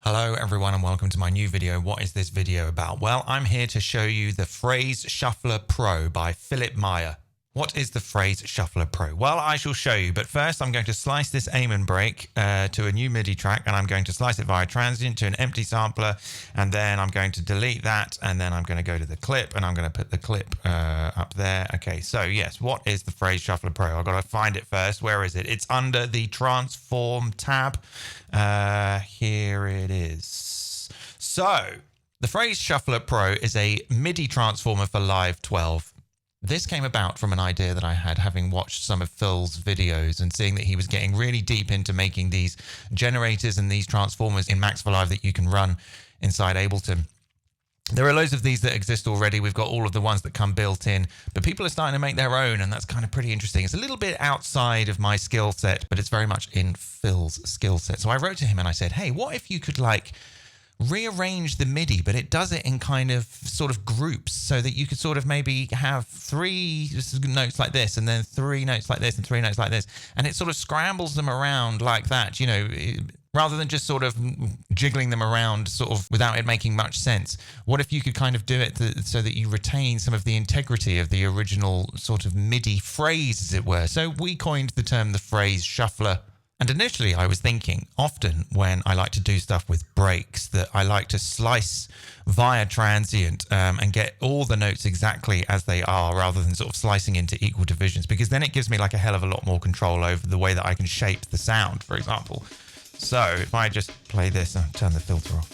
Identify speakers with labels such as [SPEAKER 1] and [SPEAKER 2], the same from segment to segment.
[SPEAKER 1] Hello everyone and welcome to my new video. What is this video about? Well, I'm here to show you the Phrase Shuffler Pro by Philip Meyer. What is the Phrase Shuffler Pro? Well, I shall show you, but first I'm going to slice this aim and break to a new MIDI track, and I'm going to slice it via transient to an empty sampler, and then I'm going to delete that, and then I'm going to go to the clip, and I'm going to put the clip up there. Okay, so yes, what is the Phrase Shuffler Pro? I've got to find it first. Where is it? It's under the Transform tab. Here it is. So, the Phrase Shuffler Pro is a MIDI transformer for Live 12. This came about from an idea that I had having watched some of Phil's videos and seeing that he was getting really deep into making these generators and these transformers in Max for Live that you can run inside Ableton. There are loads of these that exist already. We've got all of the ones that come built in, but people are starting to make their own, and that's kind of pretty interesting. It's a little bit outside of my skill set, but it's very much in Phil's skill set. So I wrote to him and I said, hey, what if you could rearrange the MIDI, but it does it in kind of sort of groups, so that you could sort of maybe have 3 notes like this, and then 3 notes like this, and 3 notes like this, and it sort of scrambles them around like that, you know, rather than just sort of jiggling them around sort of without it making much sense. What if you could kind of do it so that you retain some of the integrity of the original sort of MIDI phrase, as it were? So we coined the term the Phrase Shuffler. And initially I was thinking, often when I like to do stuff with breaks, that I like to slice via transient and get all the notes exactly as they are, rather than sort of slicing into equal divisions, because then it gives me like a hell of a lot more control over the way that I can shape the sound, for example. So if I just play this and turn the filter off.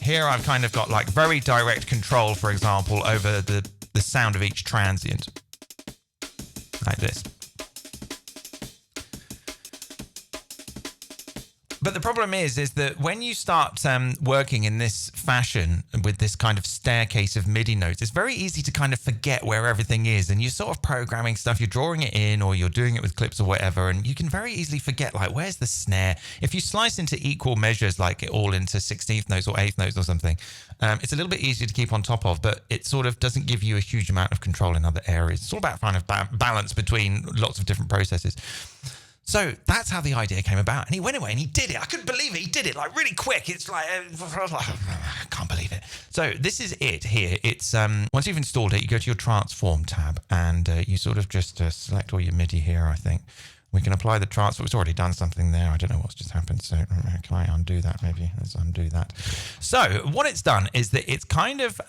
[SPEAKER 1] Here I've kind of got like very direct control, for example, over the sound of each transient, like this. But the problem is that when you start working in this fashion with this kind of staircase of MIDI notes, it's very easy to kind of forget where everything is, and you're sort of programming stuff, you're drawing it in, or you're doing it with clips or whatever, and you can very easily forget, like, where's the snare? If you slice into equal measures, like all into 16th notes or 8th notes or something, it's a little bit easier to keep on top of, but it sort of doesn't give you a huge amount of control in other areas. It's all about kind of balance between lots of different processes. So that's how the idea came about. And he went away and he did it. I couldn't believe it. He did it like really quick. It's like, I can't believe it. So this is it here. It's once you've installed it, you go to your Transform tab and you sort of just select all your MIDI here, I think. We can apply the transform. It's already done something there. I don't know what's just happened. So can I undo that maybe? Let's undo that. So what it's done is that it's kind of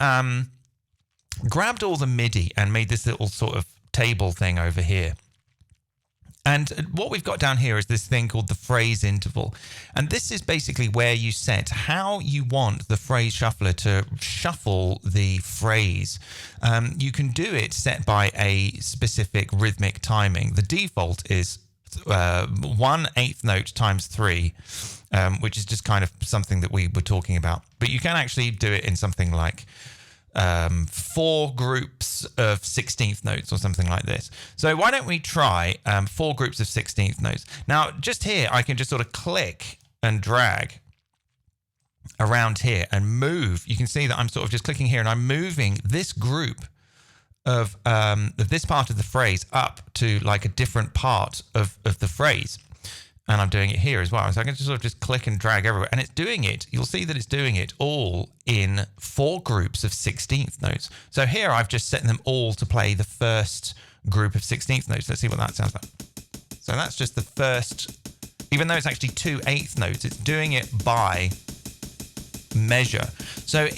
[SPEAKER 1] grabbed all the MIDI and made this little sort of table thing over here. And what we've got down here is this thing called the phrase interval. And this is basically where you set how you want the phrase shuffler to shuffle the phrase. You can do it set by a specific rhythmic timing. The default is 1/8 note times 3, which is just kind of something that we were talking about. But you can actually do it in something like 4 groups of 16th notes or something like this. So why don't we try 4 groups of 16th notes? Now, just here, I can just sort of click and drag around here and move. You can see that I'm sort of just clicking here and I'm moving this group of this part of the phrase up to like a different part of the phrase. And I'm doing it here as well. So I can just sort of just click and drag everywhere. And it's doing it, you'll see that it's doing it all in 4 groups of 16th notes. So here I've just set them all to play the first group of 16th notes. Let's see what that sounds like. So that's just the first, even though it's actually 2 8th notes, it's doing it by measure. So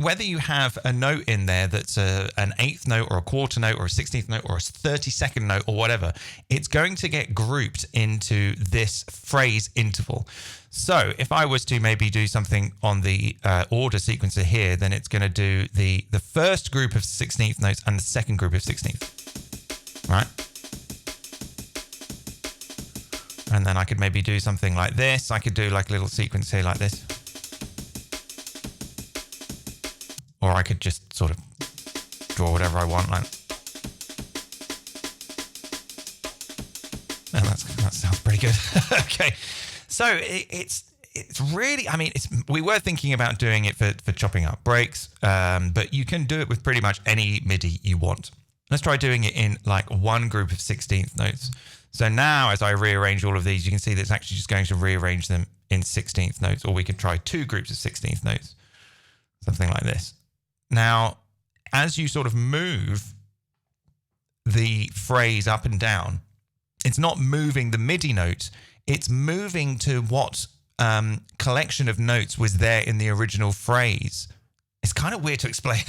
[SPEAKER 1] whether you have a note in there that's an 8th note or a quarter note or a 16th note or a 32nd note or whatever, it's going to get grouped into this phrase interval. So if I was to maybe do something on the order sequencer here, then it's going to do the first group of 16th notes and the second group of 16th, right? And then I could maybe do something like this. I could do like a little sequence here like this. Or I could just sort of draw whatever I want. Like, and that sounds pretty good. Okay, so it's really, I mean, we were thinking about doing it for chopping up breaks, but you can do it with pretty much any MIDI you want. Let's try doing it in like 1 group of 16th notes. So now as I rearrange all of these, you can see that it's actually just going to rearrange them in 16th notes, or we could try 2 groups of 16th notes, something like this. Now, as you sort of move the phrase up and down, it's not moving the MIDI notes, it's moving to what collection of notes was there in the original phrase. It's kind of weird to explain.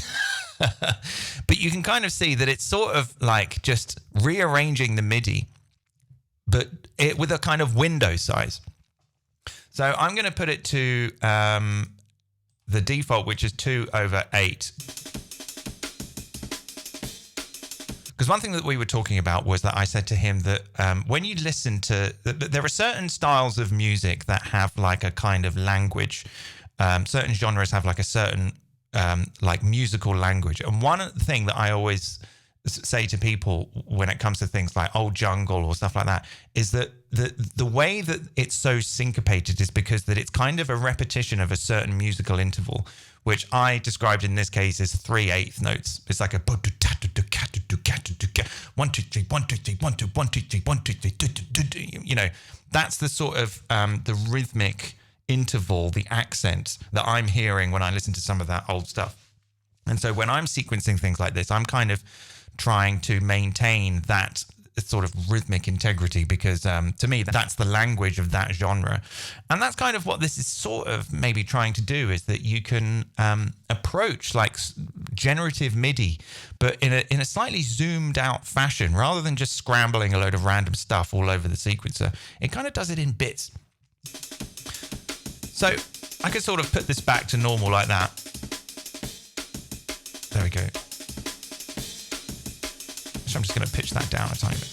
[SPEAKER 1] But you can kind of see that it's sort of like just rearranging the MIDI, but it with a kind of window size. So I'm going to put it to the default, which is 2/8. Because one thing that we were talking about was that I said to him that when you listen to, there are certain styles of music that have like a kind of language. Certain genres have like a certain like musical language. And one thing that I always say to people when it comes to things like old jungle or stuff like that is that the way that it's so syncopated is because that it's kind of a repetition of a certain musical interval, which I described in this case as 3/8 notes. It's like a 1 2 3 1 2 3 1 2 1 2 3 1 2 3, you know, that's the sort of the rhythmic interval, the accent that I'm hearing when I listen to some of that old stuff. And so when I'm sequencing things like this, I'm kind of trying to maintain that sort of rhythmic integrity, because to me that's the language of that genre. And that's kind of what this is sort of maybe trying to do, is that you can approach like generative MIDI but in a slightly zoomed out fashion, rather than just scrambling a load of random stuff all over the sequencer. It kind of does it in bits. So I could sort of put this back to normal like that. There we go. So I'm just going to pitch that down a tiny bit.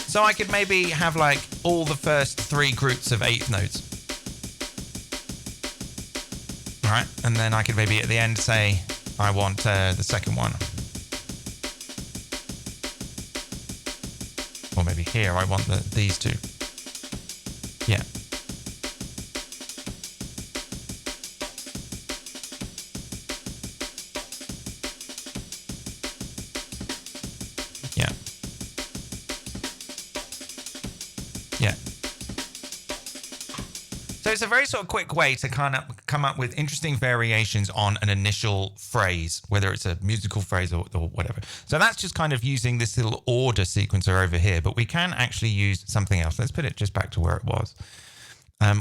[SPEAKER 1] So I could maybe have like all the first 3 groups of 8th notes. All right, and then I could maybe at the end say I want the second one. Or maybe here I want these 2. Yeah. Yeah. Yeah. So it's a very sort of quick way to kind of come up with interesting variations on an initial phrase, whether it's a musical phrase or whatever. So that's just kind of using this little order sequencer over here, but we can actually use something else. Let's put it just back to where it was.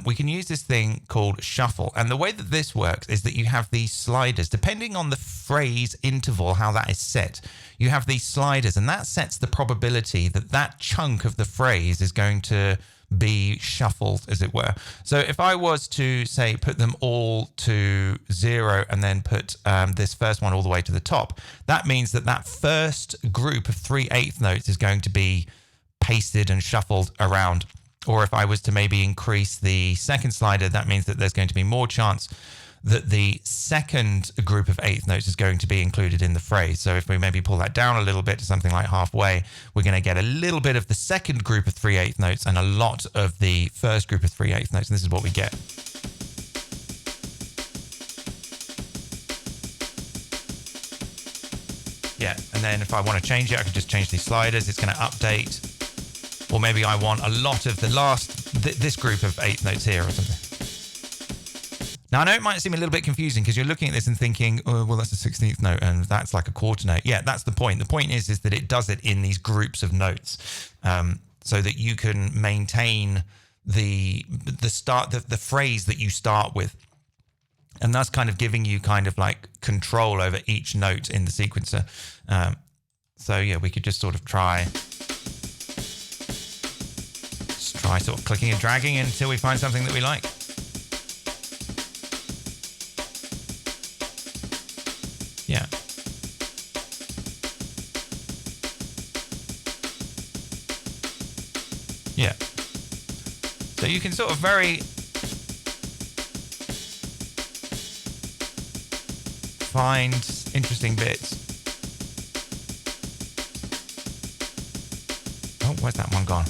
[SPEAKER 1] We can use this thing called shuffle. And the way that this works is that you have these sliders, depending on the phrase interval, how that is set. You have these sliders, and that sets the probability that that chunk of the phrase is going to be shuffled, as it were. So if I was to say put them all to 0 and then put this first one all the way to the top, that means that that first group of 3/8 notes is going to be pasted and shuffled around. Or if I was to maybe increase the second slider, that means that there's going to be more chance that the second group of 8th notes is going to be included in the phrase. So if we maybe pull that down a little bit to something like halfway, we're going to get a little bit of the second group of 3/8 notes and a lot of the first group of 3/8 notes. And this is what we get. Yeah, and then if I want to change it, I can just change these sliders. It's going to update. Or maybe I want a lot of the this group of 8th notes here or something. Now, I know it might seem a little bit confusing because you're looking at this and thinking, oh, well, that's a 16th note and that's like a quarter note. Yeah, that's the point. The point is that it does it in these groups of notes so that you can maintain the phrase that you start with. And that's kind of giving you kind of like control over each note in the sequencer. So, yeah, we could just sort of try sort of clicking and dragging until we find something that we like. Yeah. Yeah. So you can sort of find interesting bits. Oh, where's that one gone?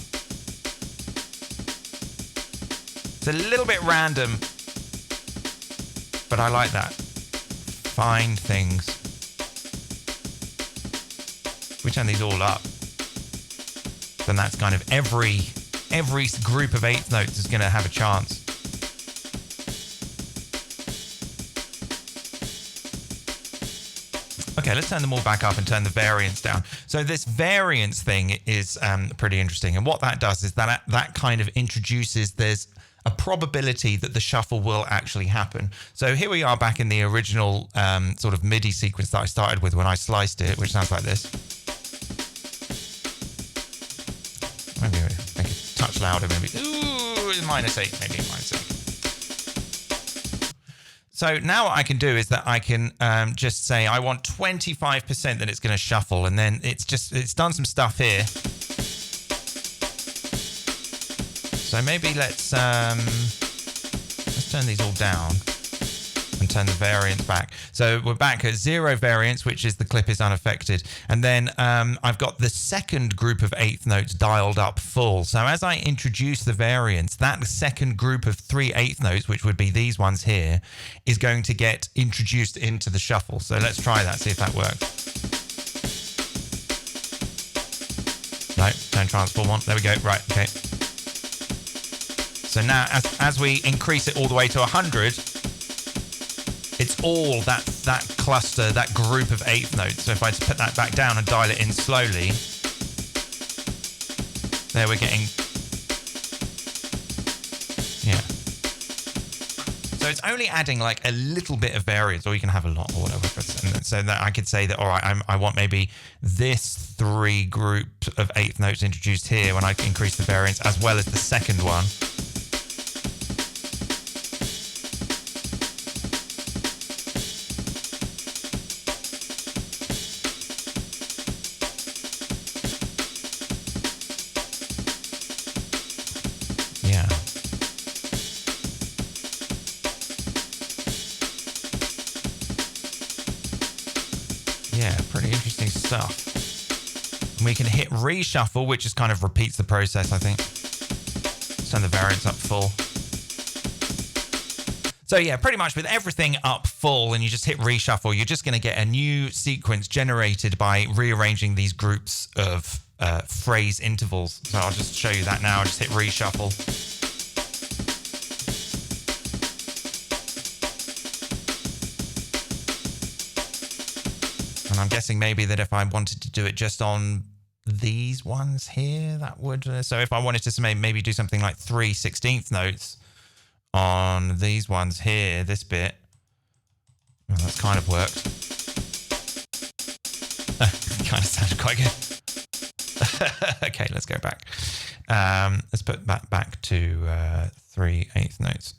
[SPEAKER 1] It's a little bit random, but I like that. Find things. turn these all up, then that's kind of every group of eighth notes is going to have a chance. Okay, let's turn them all back up and turn the variance down. So this variance thing is pretty interesting. And what that does is that kind of introduces, there's a probability that the shuffle will actually happen. So here we are back in the original sort of MIDI sequence that I started with when I sliced it, which sounds like this. Maybe make it a touch louder, maybe. Ooh, -8, maybe -8. So now what I can do is that I can just say I want 25% that it's going to shuffle, and then it's done some stuff here. So maybe let's turn these all down and turn the variance back. So we're back at 0 variance, which is the clip is unaffected. And then I've got the second group of eighth notes dialed up full. So as I introduce the variance, that second group of 3 eighth notes, which would be these ones here, is going to get introduced into the shuffle. So let's try that, see if that works. No, don't transform on. There we go. Right, okay. So now as we increase it all the way to 100, it's all that cluster, that group of eighth notes. So if I just put that back down and dial it in slowly, there we're getting, yeah. So it's only adding like a little bit of variance, or you can have a lot or whatever. So that I could say that, all right, I want maybe this 3 groups of eighth notes introduced here when I increase the variance, as well as the second one. Stuff. And we can hit reshuffle, which just kind of repeats the process, I think. Let's turn the variance up full. So yeah, pretty much with everything up full and you just hit reshuffle, you're just going to get a new sequence generated by rearranging these groups of phrase intervals. So I'll just show you that now. I'll just hit reshuffle. I'm guessing maybe that if I wanted to do it just on these ones here, that would... so if I wanted to maybe do something like 3 16th notes on these ones here, this bit, well, that's kind of worked. Kind of sounded quite good. Okay, let's go back. Let's put that back to 3 8th notes.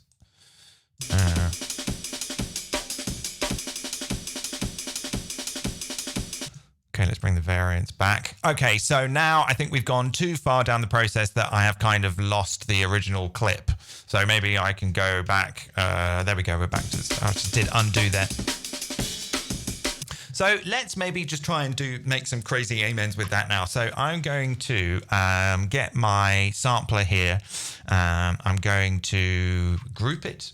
[SPEAKER 1] Okay, let's bring the variance back. Okay, so now I think we've gone too far down the process that I have kind of lost the original clip. So maybe I can go back. There we go. We're back to this. I just did undo there. So let's maybe just try and make some crazy amens with that now. So I'm going to get my sampler here. I'm going to group it.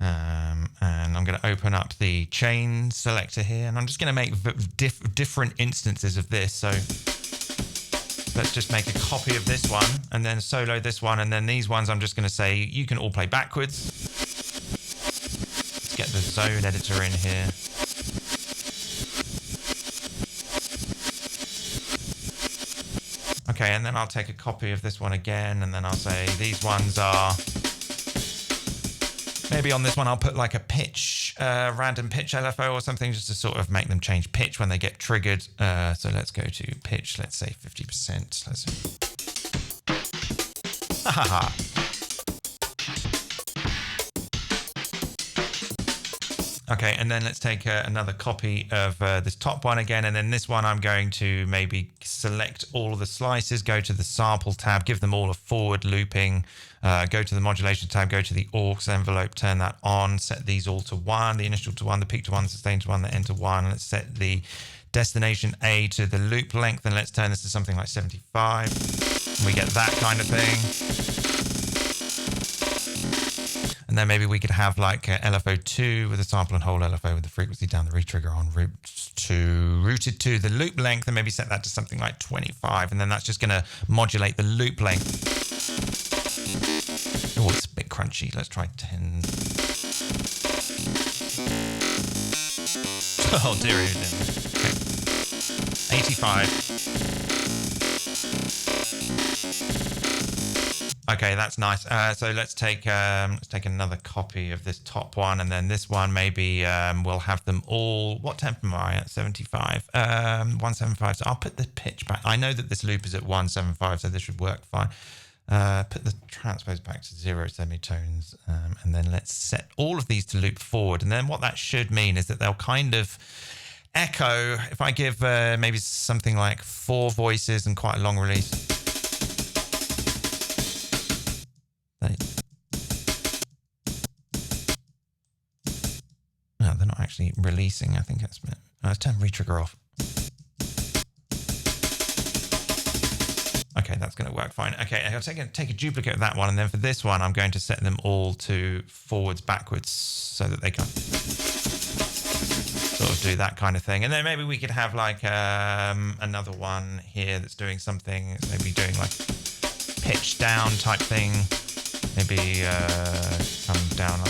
[SPEAKER 1] And I'm going to open up the chain selector here, and I'm just going to make different instances of this. So let's just make a copy of this one and then solo this one, and then these ones I'm just going to say you can all play backwards. Let's get the zone editor in here. Okay, and then I'll take a copy of this one again, and then I'll say these ones are... Maybe on this one, I'll put like a pitch, random pitch LFO or something, just to sort of make them change pitch when they get triggered. So let's go to pitch, let's say 50%. Let's... Ha ha ha. Okay, and then let's take another copy of this top one again. And then this one, I'm going to maybe select all of the slices, go to the sample tab, give them all a forward looping, go to the modulation tab, go to the aux envelope, turn that on, set these all to 1, the initial to 1, the peak to 1, the sustain to 1, the end to 1. Let's set the destination A to the loop length, and let's turn this to something like 75. And we get that kind of thing. And then maybe we could have like a LFO2 with a sample and hold LFO with the frequency down the retrigger on routed to the loop length, and maybe set that to something like 25. And then that's just going to modulate the loop length. Oh, it's a bit crunchy. Let's try 10. Oh, dear. Okay. 85. Okay, that's nice. So let's take another copy of this top one, and then this one maybe we'll have them all. What tempo am I at? 75. 175. So I'll put the pitch back. I know that this loop is at 175, so this should work fine. Put the transpose back to 0 semitones, and then let's set all of these to loop forward. And then what that should mean is that they'll kind of echo. If I give maybe something like 4 voices and quite a long release. No, they're not actually releasing. I think that's a bit. Let's turn retrigger off. Okay, that's going to work fine. Okay, I'll take a duplicate of that one, and then for this one, I'm going to set them all to forwards, backwards, so that they can sort of do that kind of thing. And then maybe we could have like another one here that's doing something, maybe doing like pitch down type thing. Maybe come down.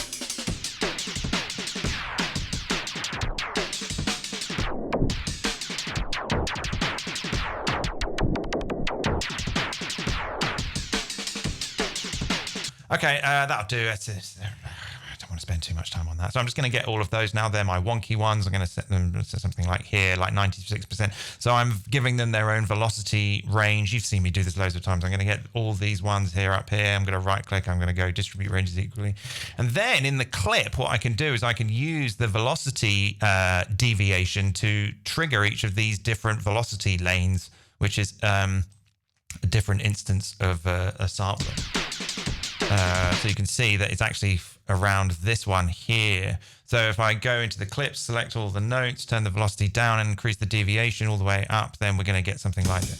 [SPEAKER 1] Okay, that'll do. I don't want to spend too much time on that. So I'm just going to get all of those now. They're my wonky ones. I'm going to set them to something like here, like 96%. So I'm giving them their own velocity range. You've seen me do this loads of times. I'm going to get all these ones here up here. I'm going to right click. I'm going to go distribute ranges equally. And then in the clip, what I can do is I can use the velocity deviation to trigger each of these different velocity lanes, which is a different instance of a sampler. So you can see that it's actually around this one here. So if I go into the clips, select all the notes, turn the velocity down and increase the deviation all the way up, then we're going to get something like this.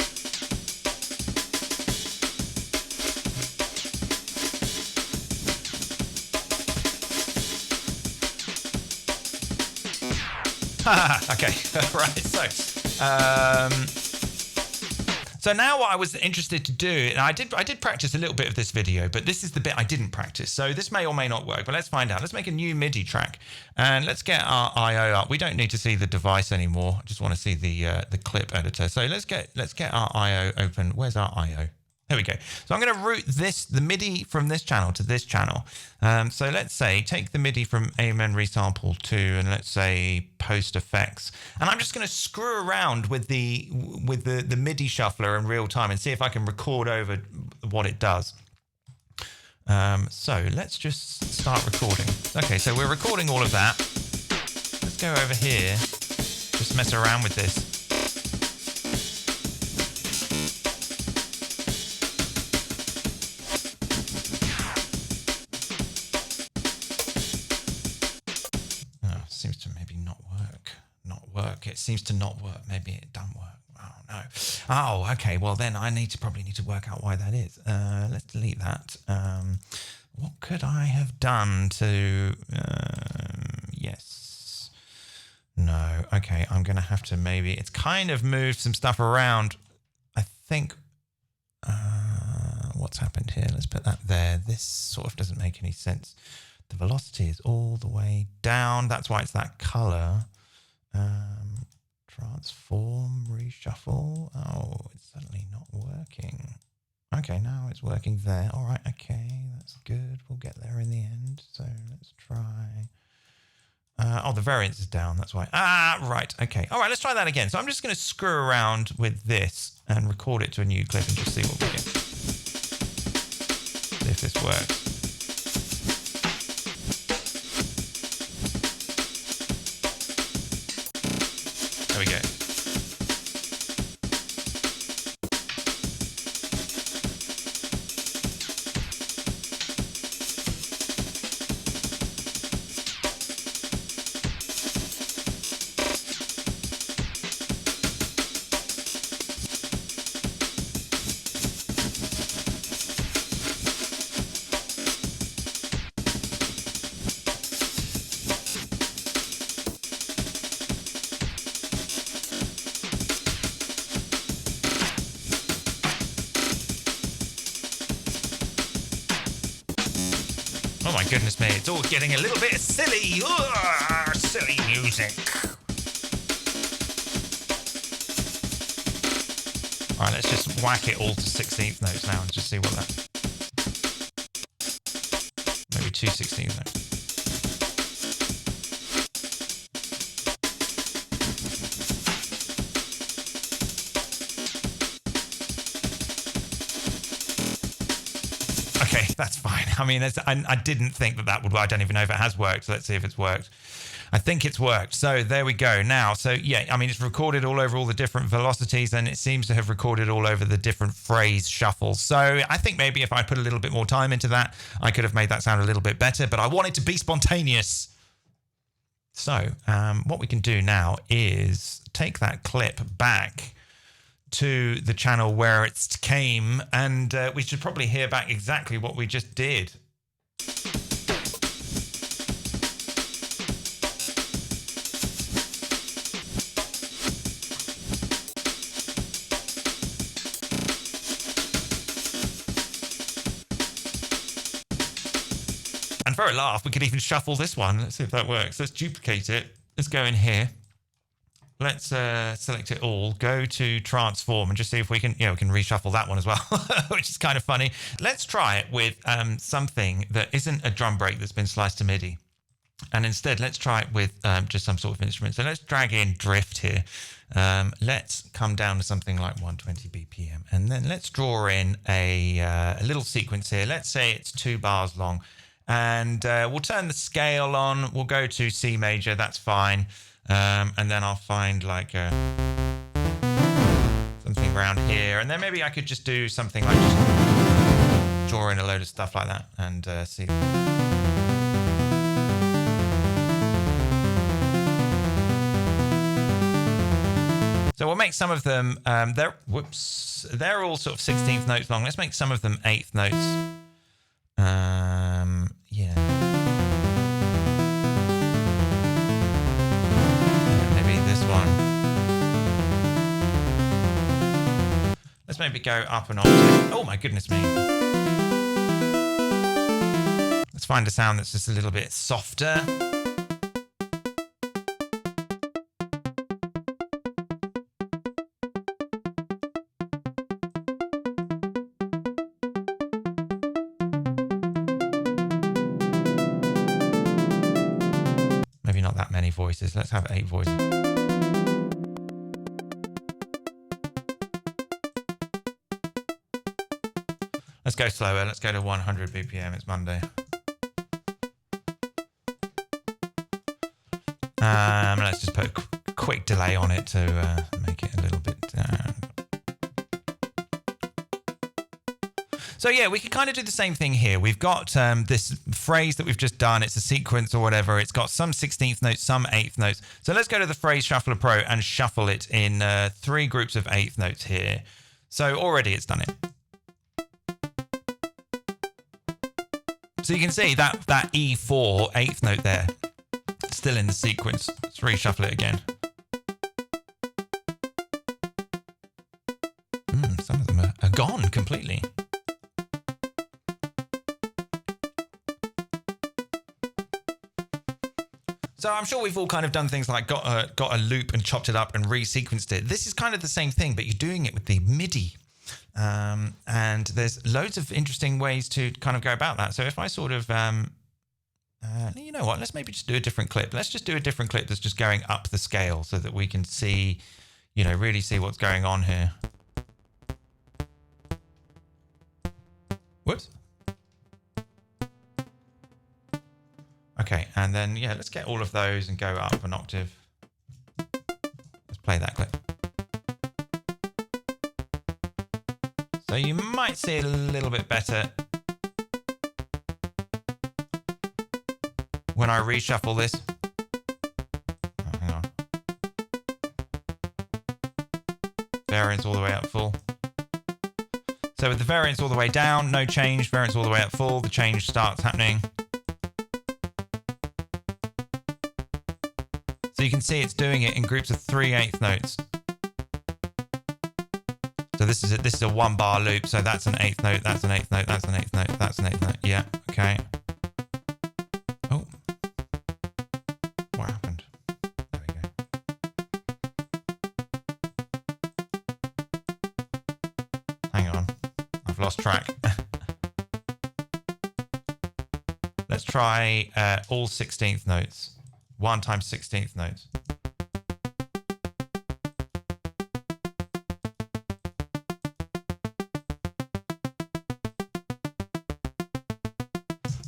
[SPEAKER 1] Okay, right. So now what I was interested to do, and I did practice a little bit of this video, but this is the bit I didn't practice. So this may or may not work, but let's find out. Let's make a new MIDI track and let's get our I/O up. We don't need to see the device anymore. I just want to see the clip editor. So let's get our I/O open. Where's our I/O? There we go. So I'm going to route the MIDI from this channel to this channel. So let's say take the MIDI from Amen Resample 2 and let's say post effects. And I'm just going to screw around with the MIDI shuffler in real time and see if I can record over what it does. So let's just start recording. Okay, so we're recording all of that. Let's go over here, just mess around with this. It seems to not work. Maybe it doesn't work. Oh no. Oh, okay. Well, then I probably need to work out why that is. Let's delete that. What could I have done to? Yes. No. Okay. I'm going to have to maybe. It's kind of moved some stuff around. I think. What's happened here? Let's put that there. This sort of doesn't make any sense. The velocity is all the way down. That's why it's that color. Transform, reshuffle. Oh, it's suddenly not working. Okay, now it's working there. All right, okay, that's good. We'll get there in the end. So let's try. Oh, the variance is down. That's why. Right. Okay. All right, let's try that again. So I'm just going to screw around with this and record it to a new clip and just see what we get. See if this works. There we go. Oh my goodness me, it's all getting a little bit silly. Ugh, silly music. All right, let's just whack it all to 16th notes now and just see what that... Maybe 2 16th notes. Okay, that's fine. I mean, I didn't think that would work. I don't even know if it has worked. So let's see if it's worked. I think it's worked. So there we go. Now, so yeah, I mean, it's recorded all over all the different velocities, and it seems to have recorded all over the different phrase shuffles. So I think maybe if I put a little bit more time into that, I could have made that sound a little bit better, but I want it to be spontaneous. So what we can do now is take that clip back to the channel where it came, and we should probably hear back exactly what we just did. And for a laugh, we could even shuffle this one. Let's see if that works. Let's duplicate it. Let's go in here. Let's select it all, go to transform, and just see if we can, we can reshuffle that one as well, which is kind of funny. Let's try it with something that isn't a drum break that's been sliced to MIDI. And instead, let's try it with just some sort of instrument. So let's drag in drift here. Let's come down to something like 120 BPM. And then let's draw in a little sequence here. Let's say it's 2 bars long. And we'll turn the scale on. We'll go to C major. That's fine. And then I'll find like something around here. And then maybe I could just do something like just draw in a load of stuff like that and see. So we'll make some of them, they're all sort of 16th notes long. Let's make some of them 8th notes. Yeah. Maybe this one. Let's maybe go up an octave. Oh my goodness me. Let's find a sound that's just a little bit softer. Maybe not that many voices. Let's have 8 voices. Let's go slower. Let's go to 100 BPM. It's Monday. Let's just put a quick delay on it to make it a little bit... So yeah, we could kind of do the same thing here. We've got this phrase that we've just done. It's a sequence or whatever. It's got some 16th notes, some 8th notes. So let's go to the Phrase Shuffler Pro and shuffle it in 3 groups of 8th notes here. So already it's done it. So you can see that E4 8th note there, still in the sequence. Let's reshuffle it again. Some of them are gone completely. So I'm sure we've all kind of done things like got a loop and chopped it up and resequenced it. This is kind of the same thing, but you're doing it with the MIDI. And there's loads of interesting ways to kind of go about that. So if I sort of, you know what, let's maybe just do a different clip. Let's just do a different clip that's just going up the scale so that we can see, really see what's going on here. Whoops. Okay, and then, yeah, let's get all of those and go up an octave. Let's play that clip. So you might see it a little bit better when I reshuffle this. Oh, hang on. Variance all the way up full. So with the variance all the way down, no change. Variance all the way up full, the change starts happening. So you can see it's doing it in groups of 3 8th notes. So this is a 1 bar loop. So that's an 8th note, that's an 8th note, that's an 8th note, that's an 8th note. Yeah, okay. lost track. Let's try all 16th notes. 1 times 16th notes.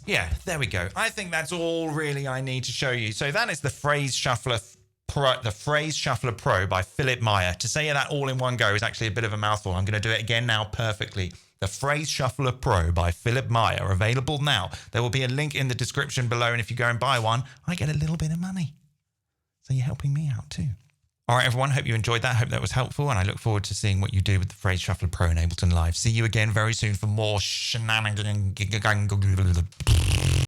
[SPEAKER 1] Yeah, there we go. I think that's all really I need to show you. So that is the Phrase Shuffler Pro by Philip Meyer. To say that all in one go is actually a bit of a mouthful. I'm going to do it again now perfectly. The Phrase Shuffler Pro by Philip Meyer, available now. There will be a link in the description below, and if you go and buy one, I get a little bit of money. So you're helping me out too. All right, everyone, hope you enjoyed that. Hope that was helpful, and I look forward to seeing what you do with the Phrase Shuffler Pro in Ableton Live. See you again very soon for more shenanigans.